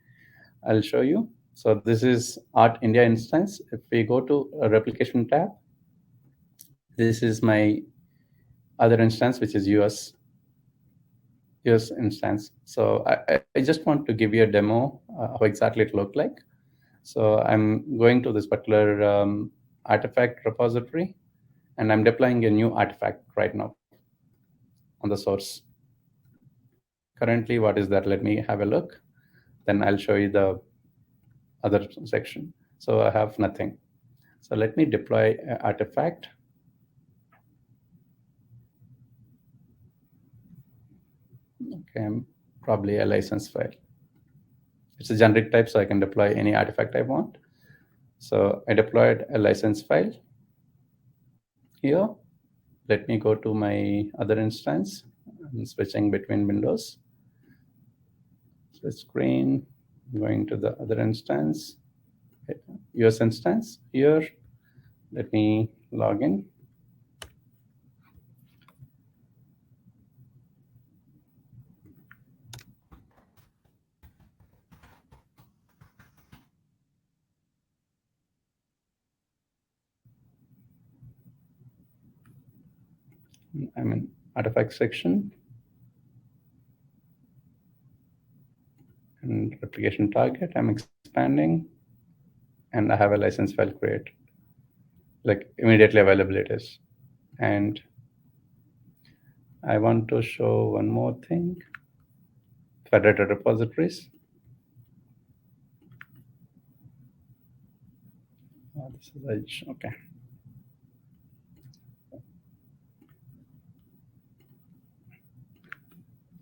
I'll show you. So this is Art India instance. If we go to a replication tab, this is my other instance, which is US instance. So I just want to give you a demo how exactly it looked like. So I'm going to this particular artifact repository, and I'm deploying a new artifact right now on the source. Currently, what is that? Let me have a look. Then I'll show you the other section. So I have nothing. So let me deploy an artifact. Okay, probably a license file. It's a generic type, so I can deploy any artifact I want. So I deployed a license file here. Let me go to my other instance. I'm switching between windows. Switch screen, going to the other instance, US instance here. Let me log in. I'm in artifact section and replication target. I'm expanding, and I have a license file created, like immediately available it is. And I want to show one more thing, federated repositories. This is Edge, okay.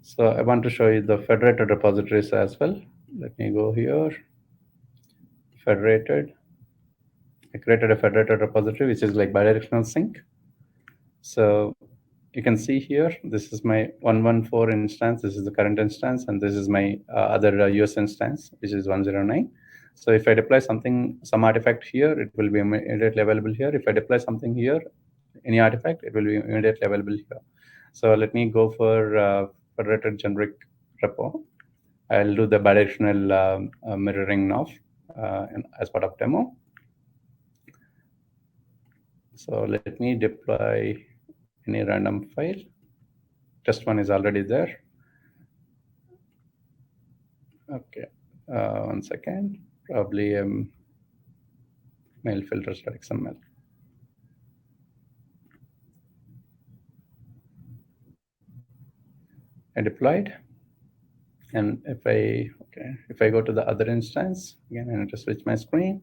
So I want to show you the federated repositories as well. Let me go here, federated. I created a federated repository, which is like bidirectional sync. So you can see here, this is my 114 instance. This is the current instance, and this is my other US instance, which is 109. So if I deploy something, some artifact here, it will be immediately available here. If I deploy something here, any artifact, it will be immediately available here. So let me go for federated generic repo. I'll do the bidirectional mirroring now as part of demo. So let me deploy any random file. Test one is already there. Okay, 1 second. Probably mail filters.xml. I deployed, and if I go to the other instance again, I need to switch my screen.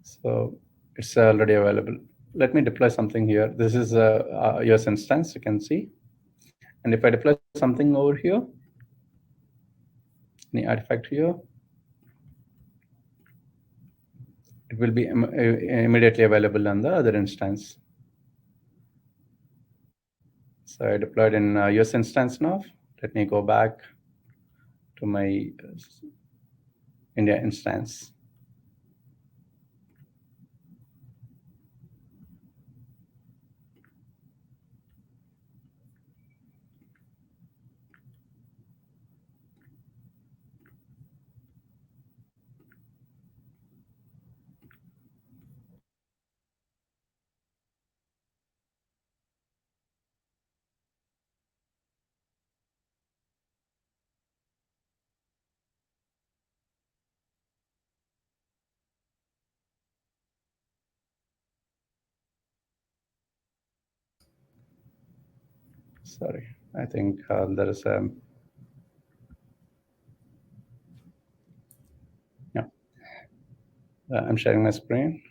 So it's already available. Let me deploy something here. This is a US instance, you can see. And if I deploy something over here, any artifact here, it will be immediately available on the other instance. So I deployed in US instance now. Let me go back to my India instance. Sorry, I think there is a, yeah, I'm sharing my screen.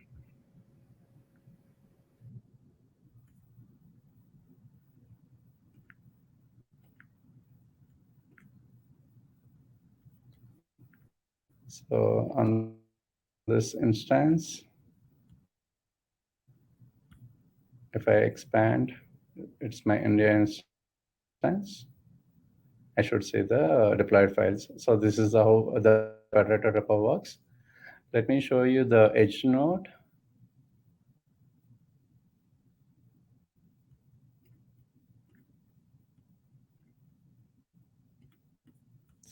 So on this instance, if I expand, it's my India instance. And I should say the deployed files. So this is how the Tatarao repo works. Let me show you the edge node.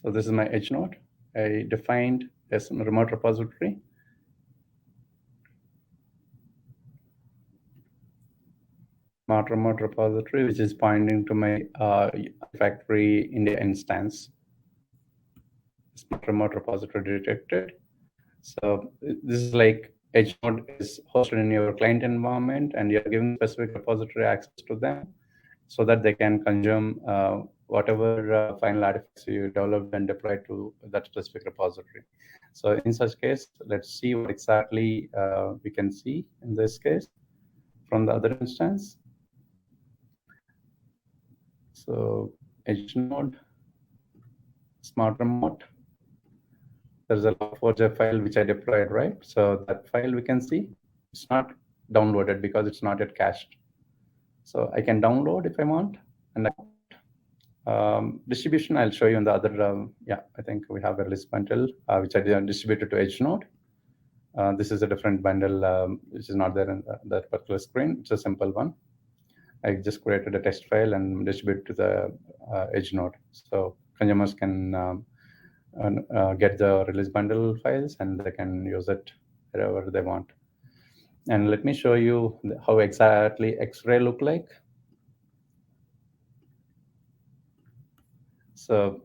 So this is my edge node. I defined as a remote repository. Smart remote repository, which is pointing to my Artifactory India instance. Smart remote repository detected. So this is like edge node is hosted in your client environment, and you're giving specific repository access to them so that they can consume whatever final artifacts you developed and deployed to that specific repository. So in such case, let's see what exactly we can see in this case from the other instance. So edge node, smart remote, there's a log4j file which I deployed, right? So that file we can see it's not downloaded because it's not yet cached. So I can download if I want. And distribution, I'll show you in the other, yeah, I think we have a release bundle, which I distributed to edge node. This is a different bundle, which is not there in that particular screen. It's a simple one. I just created a text file and distributed to the edge node. So consumers can get the release bundle files and they can use it wherever they want. And let me show you how exactly X-ray look like. So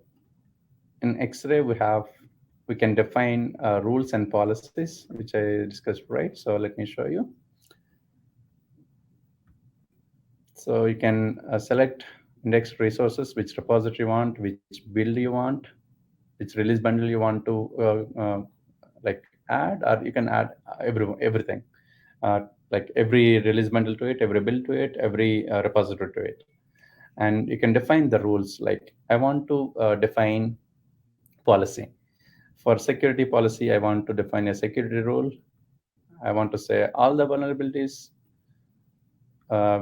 in X-ray, we can define rules and policies, which I discussed, right? So let me show you. So you can select indexed resources, which repository you want, which build you want, which release bundle you want to like add, or you can add everything, like every release bundle to it, every build to it, every repository to it. And you can define the rules. Like I want to define policy. For security policy, I want to define a security rule. I want to say all the vulnerabilities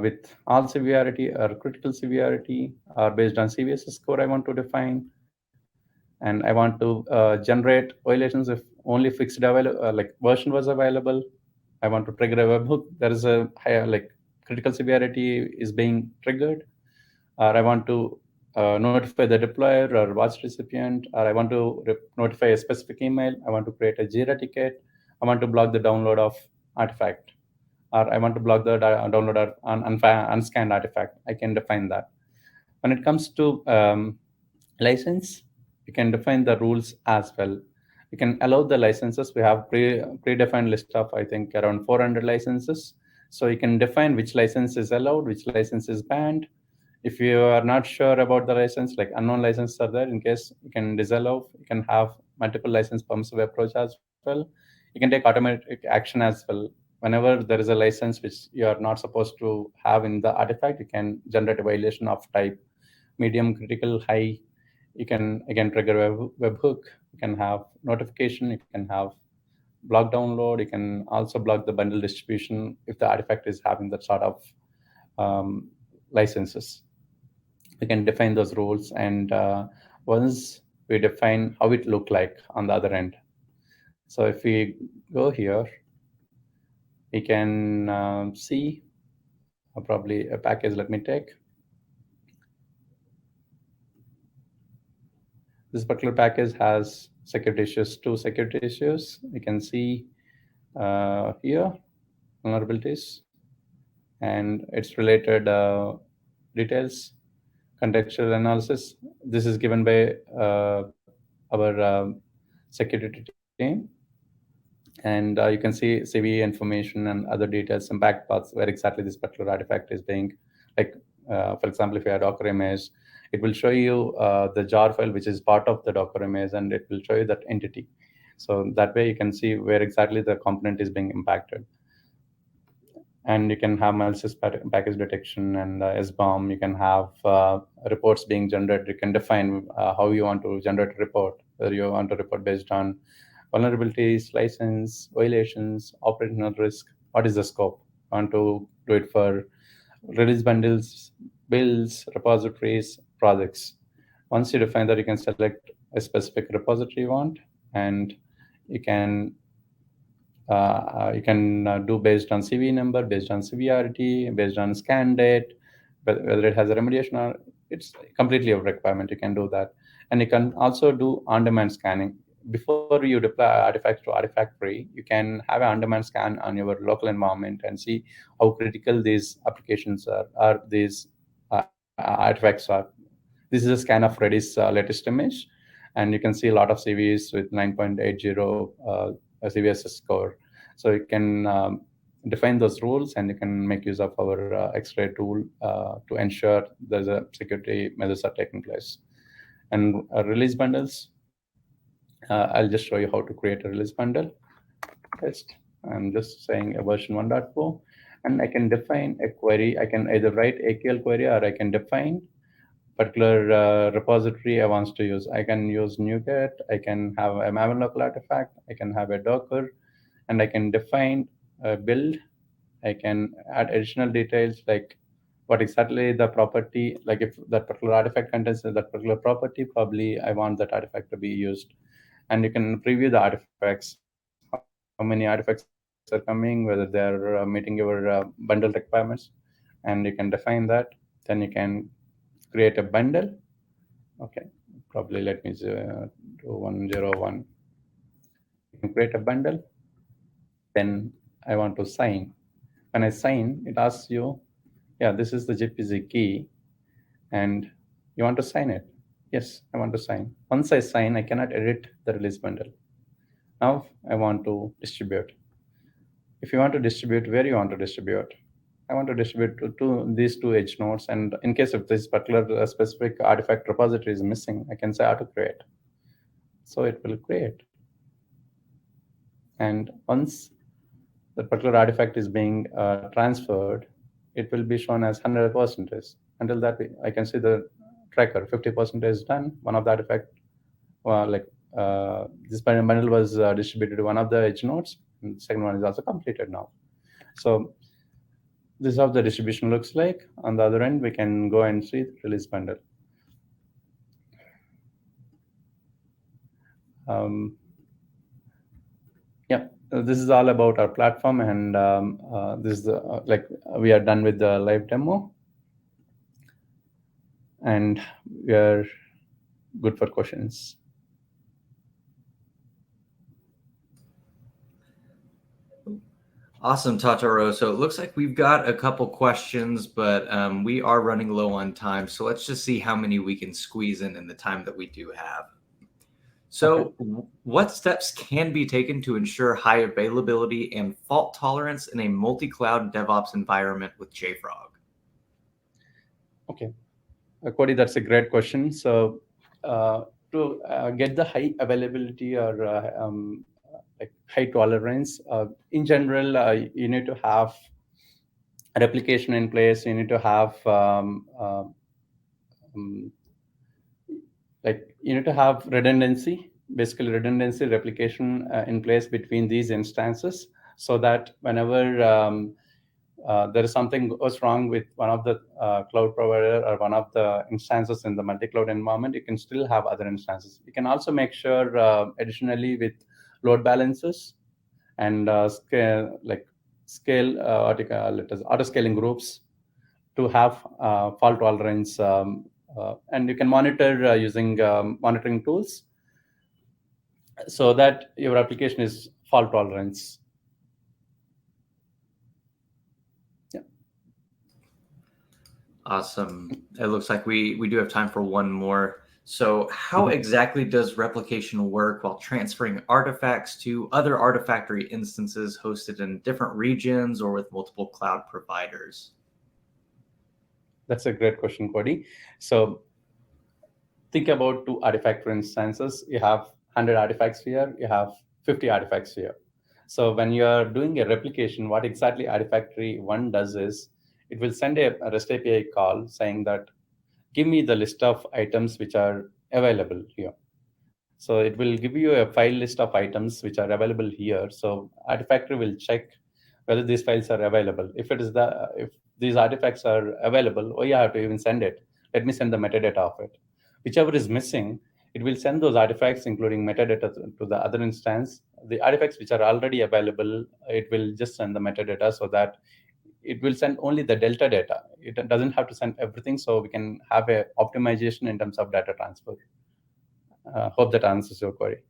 with all severity or critical severity or based on CVS score I want to define. And I want to generate violations if only fixed like version was available. I want to trigger a webhook. There is a higher like critical severity is being triggered, or I want to notify the deployer or watch recipient, or I want to notify a specific email. I want to create a Jira ticket. I want to block the download of artifact, or I want to block the download of unscanned artifact. I can define that. When it comes to license, you can define the rules as well. You can allow the licenses. We have predefined list of, I think, around 400 licenses. So you can define which license is allowed, which license is banned. If you are not sure about the license, like unknown licenses are there, in case you can disallow. You can have multiple license permissive approach as well. You can take automatic action as well. Whenever there is a license which you are not supposed to have in the artifact, you can generate a violation of type medium, critical, high. You can again trigger a webhook. You can have notification. You can have block download. You can also block the bundle distribution if the artifact is having that sort of licenses. We can define those rules, and once we define how it look like on the other end. So if we go here, we can see probably a package. Let me take this particular package has security issues, 2 security issues. You can see here vulnerabilities and its related details, contextual analysis. This is given by our security team. And you can see CV information and other details, impact paths, where exactly this particular artifact is being, like, for example, if you have Docker image, it will show you the jar file, which is part of the Docker image, and it will show you that entity. So that way you can see where exactly the component is being impacted. And you can have malicious package detection and SBOM. You can have reports being generated. You can define how you want to generate a report, whether you want to report based on vulnerabilities, license, violations, operational risk. What is the scope? Want to do it for release bundles, builds, repositories, projects. Once you define that, you can select a specific repository you want, and you can do based on CV number, based on severity, based on scan date, whether it has a remediation or it's completely a requirement. You can do that, and you can also do on-demand scanning. Before you deploy artifacts to Artifactory, you can have an on-demand scan on your local environment and see how critical these applications are these artifacts are. This is a scan of Reddy's latest image, and you can see a lot of CVs with 9.80 CVSS score. So you can define those rules, and you can make use of our X-ray tool to ensure there's a security measures are taking place. And release bundles, I'll just show you how to create a release bundle. Test. I'm just saying a version 1.4, and I can define a query. I can either write AQL query, or I can define particular repository I want to use. I can use NuGet, I can have a Maven local artifact, I can have a Docker, and I can define a build. I can add additional details like what exactly the property, like if that particular artifact contains that particular property, probably I want that artifact to be used. And you can preview the artifacts, how many artifacts are coming, whether they're meeting your bundle requirements, and you can define that. Then you can create a bundle. Okay, probably let me do 101. You can create a bundle. Then I want to sign. When I sign, it asks you, yeah, this is the GPZ key, and you want to sign it. Yes, I want to sign. Once I sign, I cannot edit the release bundle. Now I want to distribute. If you want to distribute, where you want to distribute? I want to distribute to these two edge nodes, and in case if this particular specific artifact repository is missing, I can say auto create. So it will create. And once the particular artifact is being transferred, it will be shown as 100%. Until that, I can see the tracker 50% is done. One of the artifact, this bundle was distributed to one of the edge nodes, and the second one is also completed now. So this is how the distribution looks like. On the other end, we can go and see the release bundle. Yeah, this is all about our platform, and this is we are done with the live demo, and we are good for questions. Awesome, Tatarao. So it looks like we've got a couple questions, but we are running low on time. So let's just see how many we can squeeze in the time that we do have. So what steps can be taken to ensure high availability and fault tolerance in a multi-cloud DevOps environment with JFrog? Okay, Cody, that's a great question. So to get the high availability or high tolerance, in general, you need to have a replication in place. You need to have you need to have redundancy, basically redundancy replication in place between these instances, so that whenever there is something goes wrong with one of the cloud provider or one of the instances in the multi-cloud environment, you can still have other instances. You can also make sure additionally with load balancers and scale auto scaling groups to have fault tolerance, and you can monitor using monitoring tools so that your application is fault tolerance. Awesome. It looks like we do have time for one more. So how exactly does replication work while transferring artifacts to other Artifactory instances hosted in different regions or with multiple cloud providers? That's a great question, Cody. So think about two Artifactory instances. You have 100 artifacts here, you have 50 artifacts here. So when you are doing a replication, what exactly Artifactory 1 does is it will send a REST API call saying that, give me the list of items which are available here. So it will give you a file list of items which are available here. So Artifactory will check whether these files are available. If these artifacts are available, oh yeah, I have to even send it. Let me send the metadata of it. Whichever is missing, it will send those artifacts, including metadata, to the other instance. The artifacts which are already available, it will just send the metadata, so that it will send only the delta data. It doesn't have to send everything, so we can have a optimization in terms of data transfer. Hope that answers your query.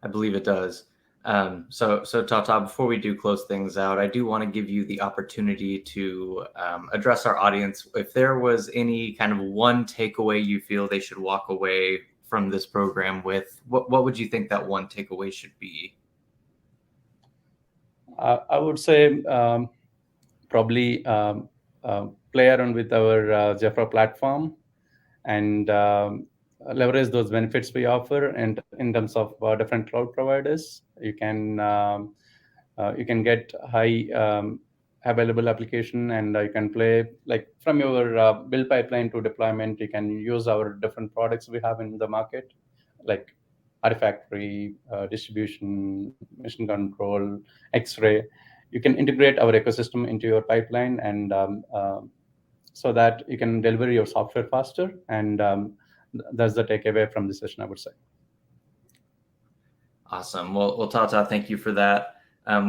I believe it does. So Tata, before we do close things out, I do want to give you the opportunity to address our audience. If there was any kind of one takeaway you feel they should walk away from this program with, what would you think that one takeaway should be? I would say probably play around with our JFrog platform and leverage those benefits we offer. And in terms of different cloud providers, you can get high available application, and you can play like from your build pipeline to deployment. You can use our different products we have in the market, like Artifactory, distribution, mission control, X-ray. You can integrate our ecosystem into your pipeline, and so that you can deliver your software faster. And that's the takeaway from this session, I would say. Awesome. Well, Tata, thank you for that.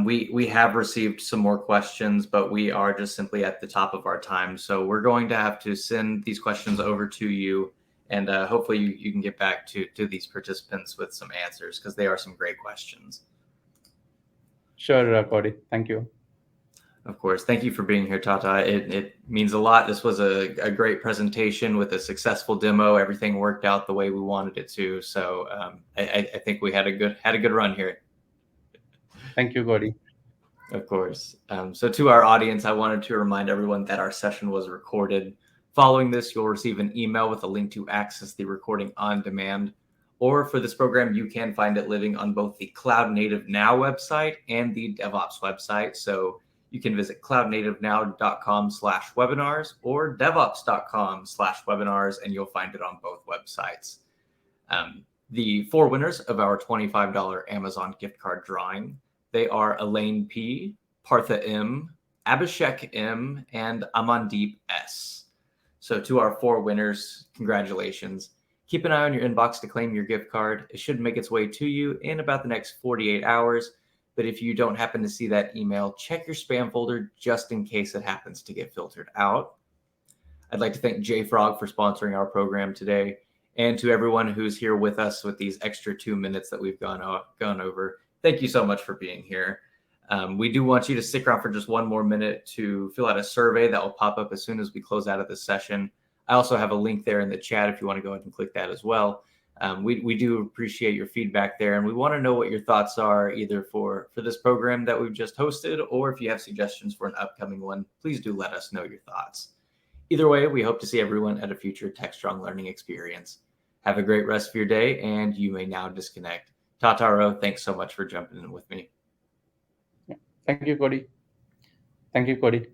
We have received some more questions, but we are just simply at the top of our time. So we're going to have to send these questions over to you, and hopefully you can get back to these participants with some answers, because they are some great questions. Sure, Cody. Thank you. Of course. Thank you for being here, Tata. It means a lot. This was a great presentation with a successful demo. Everything worked out the way we wanted it to. So I think we had a good run here. Thank you, Cody. Of course. So to our audience, I wanted to remind everyone that our session was recorded. Following this, you'll receive an email with a link to access the recording on demand. Or for this program, you can find it living on both the Cloud Native Now website and the DevOps website. So you can visit cloudnativenow.com/webinars or devops.com/webinars, and you'll find it on both websites. The 4 winners of our $25 Amazon gift card drawing, they are Elaine P., Partha M., Abhishek M., and Amandeep S. So to our 4 winners, congratulations. Keep an eye on your inbox to claim your gift card. It should make its way to you in about the next 48 hours. But if you don't happen to see that email, check your spam folder just in case it happens to get filtered out. I'd like to thank JFrog for sponsoring our program today, and to everyone who's here with us with these extra 2 minutes that we've gone over. Thank you so much for being here. We do want you to stick around for just 1 more minute to fill out a survey that will pop up as soon as we close out of this session. I also have a link there in the chat if you want to go ahead and click that as well. We do appreciate your feedback there, and we want to know what your thoughts are, either for this program that we've just hosted, or if you have suggestions for an upcoming one, please do let us know your thoughts. Either way, we hope to see everyone at a future Techstrong learning experience. Have a great rest of your day, and you may now disconnect. Tatarao, thanks so much for jumping in with me. Thank you, Cody. Thank you, Cody.